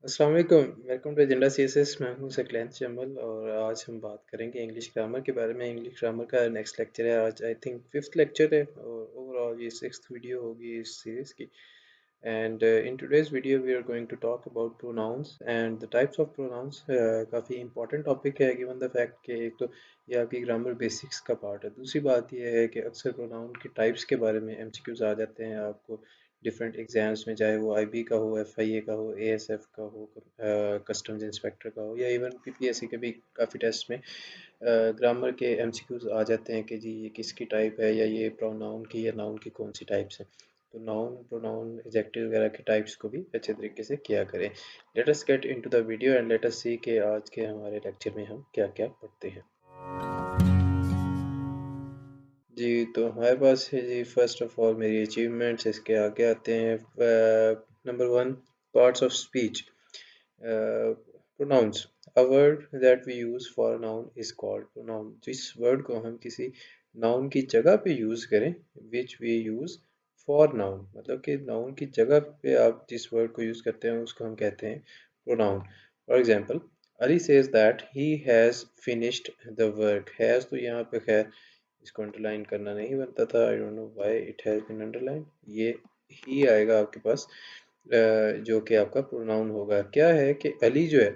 अस्सलाम वालेकुम, welcome to agenda CSS. मैं हूं सकलैन जमल और आज हम बात करेंगे इंग्लिश ग्रामर के बारे में। इंग्लिश ग्रामर का नेक्स्ट लेक्चर है आज, आई थिंक फिफ्थ लेक्चर है और ओवरऑल ये सिक्स्थ वीडियो होगी इस सीरीज़ की। And in today's video we are going to talk about pronouns and the types of pronouns. काफ़ी इंपॉर्टेंट टॉपिक है गिवन द फैक्ट कि एक तो ये आपकी ग्रामर बेसिक्स का पार्ट है। दूसरी बात ये है कि अक्सर प्रोनाउन के टाइप्स के बारे में एमसीक्यूज आ जाते हैं आपको डिफरेंट एग्जाम्स में, चाहे वो आईबी का हो, एफआईए का हो, एएसएफ का हो, कस्टम्स इंस्पेक्टर का हो, या इवन पीपीएससी के भी काफ़ी टेस्ट में ग्रामर के एमसीक्यूज आ जाते हैं कि जी ये किसकी टाइप है या ये प्रोनाउन की या नाउन की कौन सी टाइप्स हैं। तो नाउन, प्रोनाउन, एडजेक्टिव वगैरह के टाइप्स को भी अच्छे तरीके से किया करें। Let us get into the video and let us see कि आज के हमारे लेक्चर में हम क्या क्या पढ़ते हैं। जी, तो हमारे पास है जी फर्स्ट ऑफ ऑल मेरी अचीवमेंट्स, इसके आगे आते हैं। Number one, parts of speech. Pronouns, a word that we use for noun is called pronoun. जिस वर्ड को हम किसी नाउन की जगह पे यूज़ करें, which we use for noun, मतलब कि नाउन की जगह पे आप जिस वर्ड को यूज़ करते हैं उसको हम कहते हैं pronoun. For example, Ali says that he has finished the work. Has तो यहाँ पे खैर इसको अंडरलाइन करना नहीं बनता था, I don't know why it has been underline. ये ही आएगा आपके पास, जो कि आपका प्रोनाउन होगा। क्या है कि अली जो है,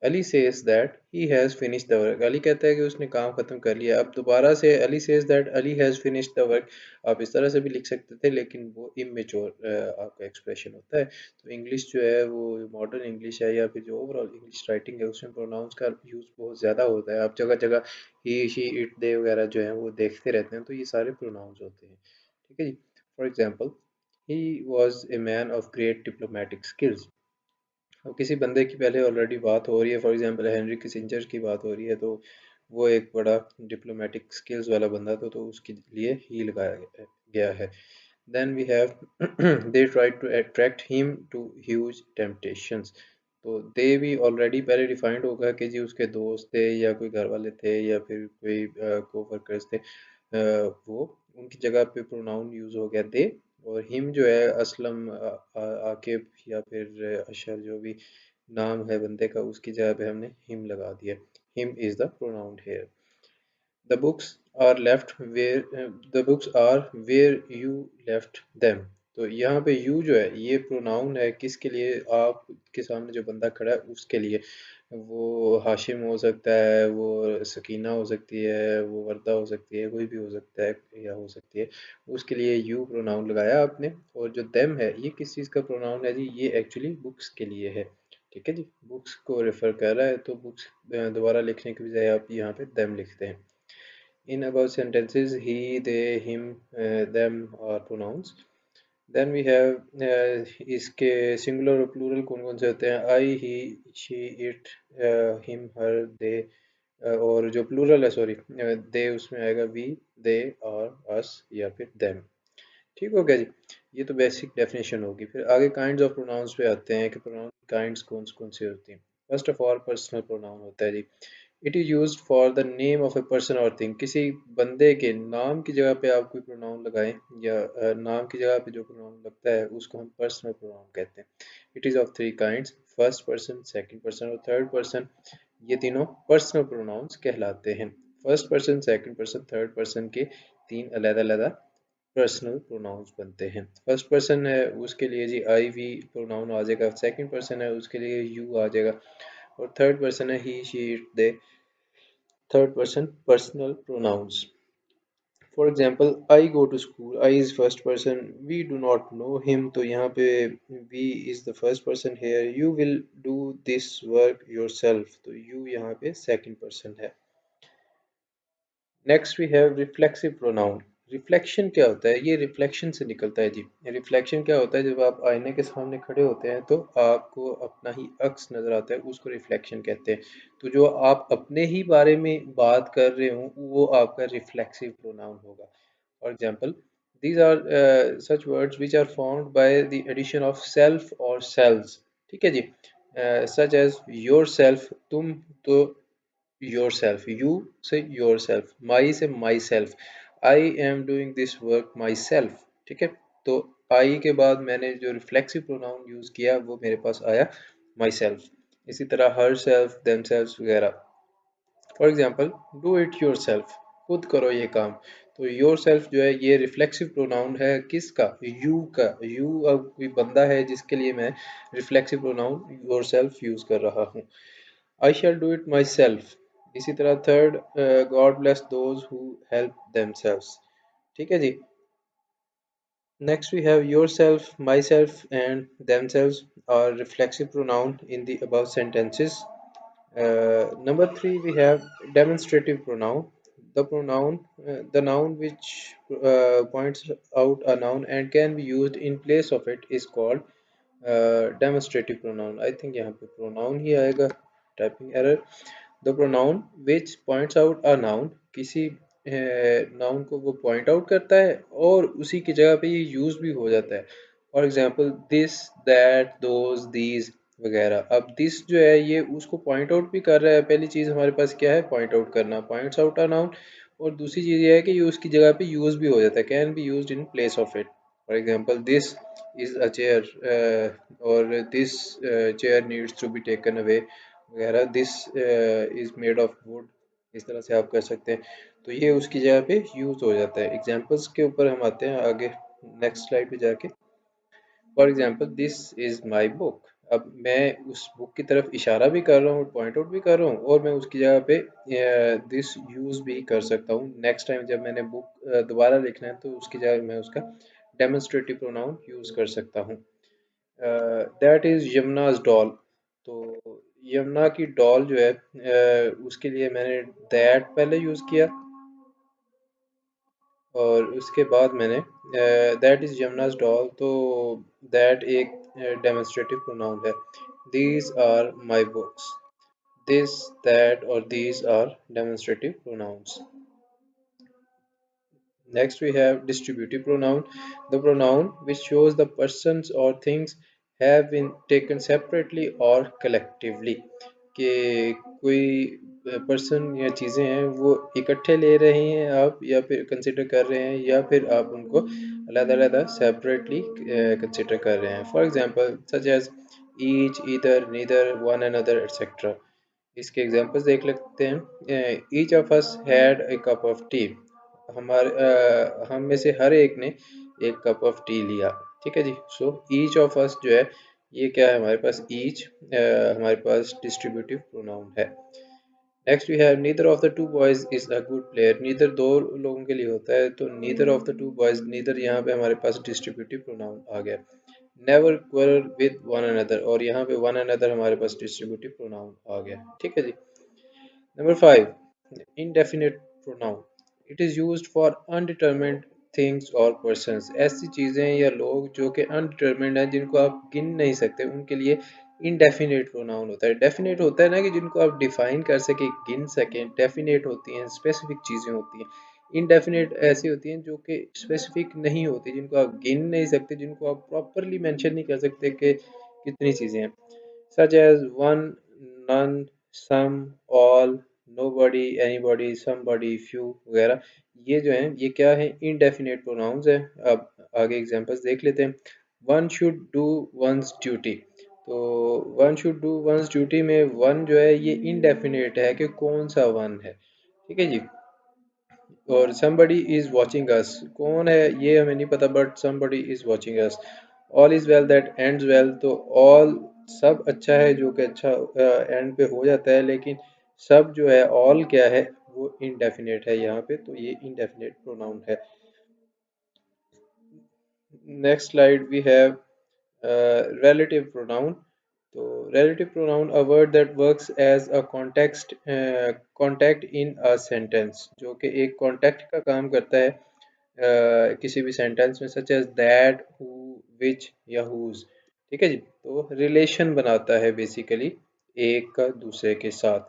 Ali says that he has finished the work. Ali कहता है कि उसने काम ख़त्म कर लिया। अब दोबारा से Ali says that Ali has finished the work, आप इस तरह से भी लिख सकते थे, लेकिन वो इमेच्योर आपका एक्सप्रेशन होता है। तो इंग्लिश जो है वो मॉडर्न इंग्लिश है या फिर जो ओवरऑल इंग्लिश राइटिंग है उसमें प्रोनाउंस का यूज़ बहुत ज़्यादा होता है। आप जगह जगह ही, शी, इट, दे वगैरह जो हैं वो देखते रहते हैं, तो ये सारे प्रोनाउंस होते हैं। ठीक है जी। For example, he was a man of great diplomatic skills. अब किसी बंदे की पहले ऑलरेडी बात हो रही है, फॉर एग्जांपल हेनरी किसिंजर की बात हो रही है, तो वो एक बड़ा डिप्लोमेटिक स्किल्स वाला बंदा था, तो उसके लिए ही लगाया गया है। Then we have they tried to attract him to huge temptations. तो दे भी ऑलरेडी पहले डिफाइंड होगा कि जी उसके दोस्त थे या कोई घर वाले थे या फिर कोई को वर्कर्स थे। वो उनकी जगह पे प्रोनाउन यूज़ हो गया दे। और हिम जो है असलम, आकिब या फिर अशर, जो भी नाम है बंदे का, उसकी जगह पे हमने हिम लगा दिया। Him is the pronoun here. The books are left where, the books are where you left them. तो यहाँ पे यू जो है ये प्रोनाउन है किसके लिए, आपके सामने जो बंदा खड़ा है उसके लिए। वो हाशिम हो सकता है, वो सकीना हो सकती है, वो वर्दा हो सकती है, कोई भी हो सकता है या हो सकती है, उसके लिए यू प्रोनाउन लगाया आपने। और जो देम है ये किस चीज़ का प्रोनाउन है जी, ये एक्चुअली बुक्स के लिए है। ठीक है जी, बुक्स को रेफर कर रहा है, तो बुक्स दोबारा लिखने की बजाय आप यहाँ पे देम लिखते हैं। In above sentences, he, they, him, them are pronouns. Then we have इसके सिंगुलर और प्लूरल कौन कौन से होते हैं? I, he, she, it, him, her, they, और जो प्लूरल है, सॉरी, they उसमें आएगा we, they, are, us या फिर them। ठीक हो गया जी। ये तो बेसिक डेफिनेशन होगी। फिर आगे काइंड्स ऑफ प्रोनाउंस पे आते हैं कि प्रोनाउन काइंड्स कौन कौन से होती हैं। First of all personal pronoun होता है जी। It is used for the name of a person और थिंग। किसी बंदे के नाम की जगह पे आप कोई प्रोनाउन लगाएं या नाम की जगह पे जो प्रोनाउन लगता है उसको हम पर्सनल प्रोनाउन कहते हैं। It is of three kinds, first person, second person और थर्ड पर्सन। ये तीनों पर्सनल प्रोनाउंस कहलाते हैं। First person, second person, third person के तीन अलग-अलग पर्सनल प्रोनाउंस बनते हैं। फर्स्ट पर्सन है उसके लिए जी आई वी प्रोनाउन आ जाएगा, सेकंड पर्सन है उसके लिए यू आ जाएगा, और थर्ड पर्सन है he, she, it, they, third person personal pronouns. For example, I go to school, I is first person, we do not know him, तो यहाँ पे we is the first person here. You will do this work yourself, तो you यहाँ पे second person है। Next we have reflexive pronoun. Reflection क्या होता है? ये रिफ्लेक्शन से निकलता है जी। रिफ्लेक्शन क्या होता है? जब आप आईने के सामने खड़े होते हैं तो आपको अपना ही अक्स नज़र आता है, उसको रिफ्लेक्शन कहते हैं। तो जो आप अपने ही बारे में बात कर रहे हो वो आपका रिफ्लेक्सिव प्रोनाउन होगा। For example, these are such words which are formed by the addition of self or cells। ठीक है जी। such as yourself, तुम, तो yourself, you से yourself, my से myself, I am doing this work myself। ठीक है। तो I के बाद मैंने जो रिफ्लेक्सिव प्रोनाउन यूज़ किया वो मेरे पास आया माई सेल्फ। इसी तरह हर सेल्फ, देम सेल्फ वगैरह। For example, do it your self, खुद करो ये काम। तो योर सेल्फ जो है ये रिफ्लेक्सिव प्रोनाउन है किसका, यू का। यू अब कोई बंदा है जिसके लिए मैं reflexive pronoun yourself use कर रहा हूँ। I shall do it myself. इसी तरह third, God bless those who help themselves. ठीक है जी। Next we have yourself, myself and themselves are reflexive pronoun in the above sentences. Number three, we have demonstrative pronoun. The noun which points out a noun and can be used in place of it is called demonstrative pronoun. I think यहाँ पे pronoun ही आएगा, typing error. The pronoun which points out a noun, किसी noun को वो point out करता है और उसी की जगह पे ये यूज भी हो जाता है। For example this, that, those, these वगैरह। अब दिस जो है ये उसको पॉइंट आउट भी कर रहा है। पहली चीज हमारे पास क्या है, पॉइंट आउट करना, पॉइंट्स आउट अ नाउन। और दूसरी चीज ये है कि ये उसकी जगह पे यूज भी हो जाता है, can be used in place of it. For example this is a chair, और this chair needs to be taken away वगैरह। This is made of wood, इस तरह से आप कर सकते हैं। तो ये उसकी जगह पे यूज हो जाता है। एग्जाम्पल्स के ऊपर हम आते हैं आगे नेक्स्ट स्लाइड पे जाके। For example this is my book. अब मैं उस बुक की तरफ इशारा भी कर रहा हूँ, पॉइंट आउट भी कर रहा हूँ, और मैं उसकी जगह पे दिस यूज भी कर सकता हूँ। नेक्स्ट टाइम जब मैंने बुक दोबारा लिखना है तो उसकी जगह मैं उसका डेमोन्स्ट्रेटिव प्रोनाउन यूज कर सकता हूँ। That is Yamuna's doll. तो यमुना की डॉल जो है उसके लिए मैंने दैट पहले यूज किया, और उसके बाद मैंने दैट इज यमुनाज डॉल। तो दैट एक डेमोन्स्ट्रेटिव प्रोनाउन है। These are my books. This, that और these are demonstrative pronouns. Next we have distributive pronoun. The pronoun which shows the persons or things have been taken separately or collectively. कि कोई person या चीज़ें हैं वो इकट्ठे ले रहे हैं आप, या फिर कंसिडर कर रहे हैं, या फिर आप उनको अलग-अलग सेपरेटली कंसिडर कर रहे हैं। For example such as each, either, neither, one another etcetera. इसके एग्जांपल्स देख लेते हैं। Each of us had a cup of tea. हम में से हर एक ने एक कप ऑफ टी लिया। ठीक है जी। सो ईच ऑफ अस जो है ये क्या है हमारे पास, ईच हमारे पास डिस्ट्रीब्यूटिव प्रोनाउन है। Next we have neither of the two boys is a good player. Neither दो लोगों के लिए होता है, तो neither of the two boys, neither यहाँ पे हमारे पास डिस्ट्रीब्यूटिव प्रोनाउन आ गया। Never quarrel with one another, और यहाँ पे वन अनदर हमारे पास डिस्ट्रीब्यूटिव प्रोनाउन आ गया। ठीक है जी। Number five, indefinite pronoun. It is used for undetermined things or persons. ऐसी चीज़ें या लोग जो कि undetermined हैं, जिनको आप गिन नहीं सकते, उनके लिए indefinite pronoun होता है। Definite होता है ना कि जिनको आप define कर सके, गिन सकें। Definite होती हैं, specific चीज़ें होती हैं। Indefinite ऐसी होती हैं जो कि specific नहीं होती, जिनको आप गिन नहीं सकते, जिनको आप properly mention नहीं कर सकते कि कितनी चीज़ें हैं। Such as one, none, some, all, nobody, anybody, somebody, few वगैरह। ये जो हैं ये क्या है, indefinite pronouns हैं। अब आगे एग्जांपल्स देख लेते हैं। One should do one's duty। तो one should do one's duty में one जो है ये indefinite है कि कौन सा one है। ठीक है जी। और somebody is watching us, कौन है ये हमें नहीं पता, but somebody is watching us। all is well that ends well। तो all सब अच्छा है जो कि अच्छा एंड पे हो जाता है, लेकिन सब जो है all क्या है वो indefinite है यहाँ पे, तो ये indefinite pronoun है। Next slide we have relative pronoun। तो relative pronoun a word that works as a contact in a sentence, जो कि एक contact का काम करता है किसी भी सेंटेंस में, सच एज दैट, हु, विच या हुज। ठीक है जी। तो रिलेशन बनाता है बेसिकली एक का दूसरे के साथ।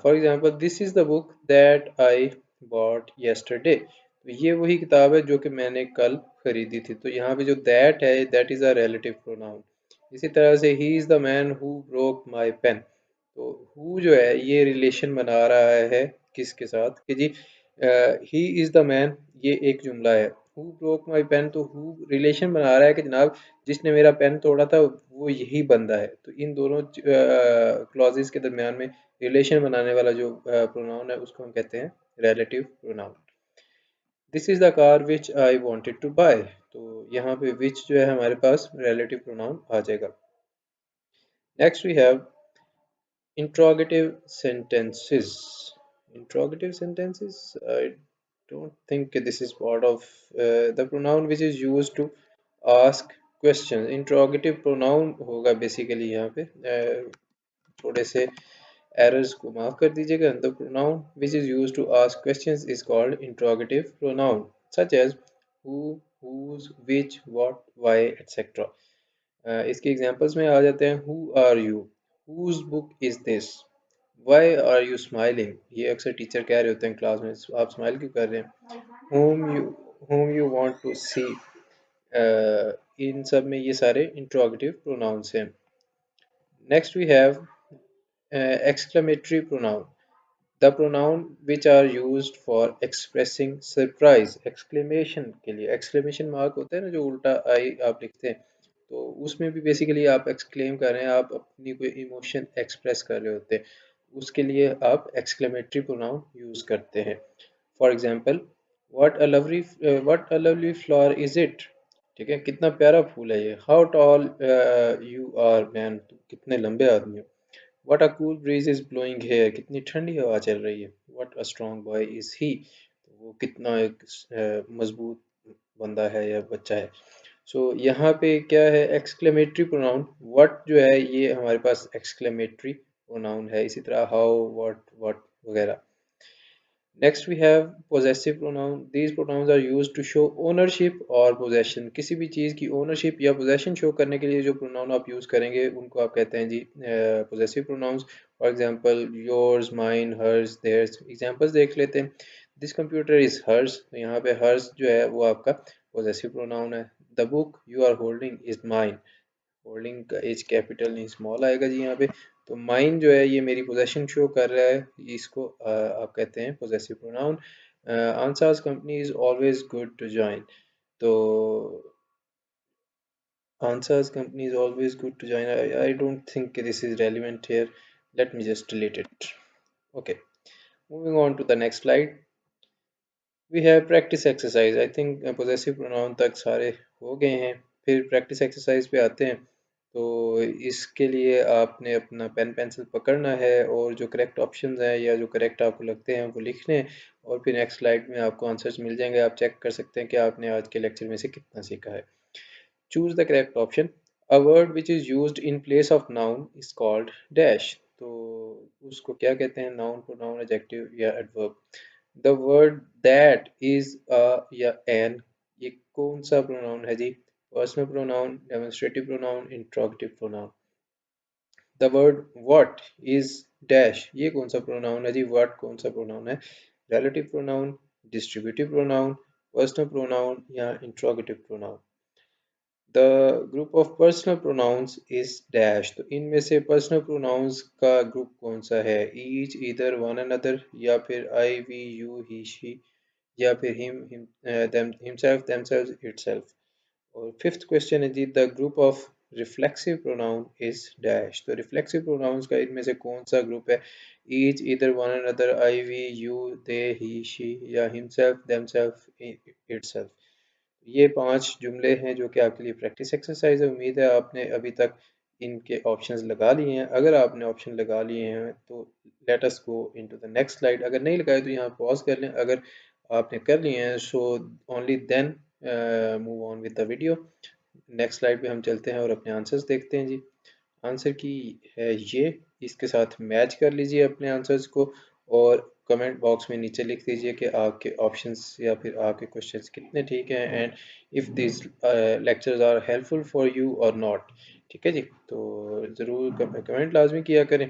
For example this is the book that I bought yesterday। तो ये वही किताब है जो कि मैंने कल खरीदी थी। तो यहाँ पे जो दैट है that is a relative pronoun. इसी तरह से ही is the man who broke my pen. तो हु जो है ये रिलेशन बना रहा है किसके साथ कि जी ही इज द मैन, ये एक जुमला है। हु ब्रोक माई पेन, तो हु रिलेशन बना रहा है कि जनाब जिसने मेरा पेन तोड़ा था वो यही बंदा है। तो इन दोनों क्लॉजेस के दरमियान में रिलेशन बनाने वाला जो प्रोनाउन है उसको हम कहते हैं relative pronoun. This is the car which I wanted to buy, तो यहाँ पे विच जो है हमारे पास रिलेटिव प्रोनाउन आ जाएगा। Next we have interrogative sentences. Interrogative sentences, I don't think this is part of the pronoun which is used to ask questions. Interrogative pronoun होगा basically यहाँ पे थोड़े से errors को माफ कर दीजिएगा। The pronoun which is used to ask questions is called interrogative pronoun, such as who, whose, which, what, why, etc. इसके एग्जांपल्स में आ जाते हैं who are you, whose book is this, why are you smiling, ये अक्सर teacher कह रहे होते हैं क्लास में आप स्माइल क्यों कर रहे हैं। whom you want to see, इन सब में ये सारे इंट्रोगेटिव प्रोनाउंस हैं। Next we have exclamatory pronoun, the pronoun which are used for expressing surprise। exclamation के लिए exclamation mark होता है ना जो उल्टा आई आप लिखते हैं, तो उसमें भी बेसिकली आप एक्सक्लेम कर रहे हैं, आप अपनी कोई इमोशन एक्सप्रेस कर रहे होते हैं, उसके लिए आप exclamatory pronoun यूज़ करते हैं। For example what a lovely flower is it, ठीक है, कितना प्यारा फूल है ये। How tall you are man, कितने लंबे आदमी हो। What a cool breeze is blowing here, कितनी ठंडी हवा चल रही है। What a strong boy is he, तो वो कितना एक मजबूत बंदा है या बच्चा है। सो यहाँ पे क्या है एक्सक्लेमेटरी प्रोनाउन, what जो है ये हमारे पास एक्सक्लेमेटरी प्रोनाउन है, इसी तरह how, what वगैरह। Next we have possessive pronoun. These pronouns are used to show ownership or possession। किसी भी चीज़ की ownership या possession show करने के लिए जो pronoun आप use करेंगे उनको आप कहते हैं जी possessive pronouns। For example yours, mine, hers, theirs। Examples देख लेते हैं। This computer is hers, तो यहाँ पे hers जो है वो आपका possessive pronoun है। The book you are holding is mine। Holding का एच कैपिटल नहीं स्मॉल आएगा जी यहाँ पे। तो माइन जो है ये मेरी पोजेशन शो कर रहा है, इसको आप कहते हैं possessive pronoun. Answers company is always good to join, तो answers company is always good to join, I don't think this is relevant here, let me just delete it. Okay, moving on to the next slide, we have practice exercise. I think possessive pronoun तक सारे हो गए हैं, फिर practice exercise पे आते हैं। तो इसके लिए आपने अपना पेन पेंसिल पकड़ना है और जो करेक्ट ऑप्शंस हैं या जो करेक्ट आपको लगते हैं वो लिखने हैं, और फिर नेक्स्ट स्लाइड में आपको आंसर्स मिल जाएंगे। आप चेक कर सकते हैं कि आपने आज के लेक्चर में से कितना सीखा है। Choose the correct option. A word which is used in place of noun is called dash, तो उसको क्या कहते हैं, नाउन, प्रोनाउन, एडजेक्टिव या adverb. The word that is a या एन, ये कौन सा प्रोनाउन है जी, personal pronoun, demonstrative pronoun, interrogative pronoun. The word what is dash, ये कौन सा प्रोनाउन है जी, व्हाट कौन सा प्रोनाउन है, relative pronoun, distributive pronoun, personal pronoun या interrogative pronoun. The group of personal pronouns is dash, तो इनमें से पर्सनल प्रोनाउंस का ग्रुप कौन सा है, ईच, ईदर, वन अनदर, या फिर I, we, you, he, she, या फिर him, them, himself, themselves, itself. और फिफ्थ क्वेश्चन है जी, the group of reflexive pronoun is dash, तो रिफ्लेक्सिव प्रोनाउंस का इनमें से कौन सा ग्रुप है, each, either, one another, I, we, you, they, he, she, या हिमसेल्फ, देमसेल्फ, इटसेल्फ। ये 5 जुमले हैं जो कि आपके लिए प्रैक्टिस एक्सरसाइज है। उम्मीद है आपने अभी तक इनके ऑप्शंस लगा लिए हैं। अगर आपने ऑप्शन लगा लिए हैं तो let us go into the next slide. अगर नहीं लगाए तो यहाँ पॉज कर लें, अगर आपने कर लिए हैं so only then move on with the video. Next slide पे हम चलते हैं और अपने आंसर्स देखते हैं जी। आंसर की है ये, इसके साथ मैच कर लीजिए अपने आंसर्स को और कमेंट बॉक्स में नीचे लिख दीजिए कि आपके ऑप्शंस या फिर आपके क्वेश्चंस कितने ठीक हैं, and if this lectures are helpful for you और नॉट। ठीक है जी, तो ज़रूर कमेंट लाजमी किया करें,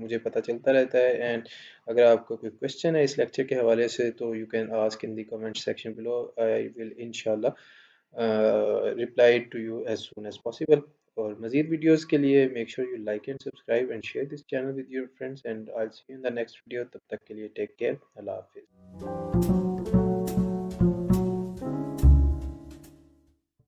मुझे पता चलता रहता है। एंड अगर आपका कोई क्वेश्चन है इस लेक्चर के हवाले से तो you can ask in the comment section below, I will इंशाल्लाह reply to you as soon as possible. और मज़ीद वीडियोज़ के लिए make sure you like and subscribe and share this channel with your friends, and I will see you in the next video. तब तक के लिए take care, अल्लाह हाफिज़।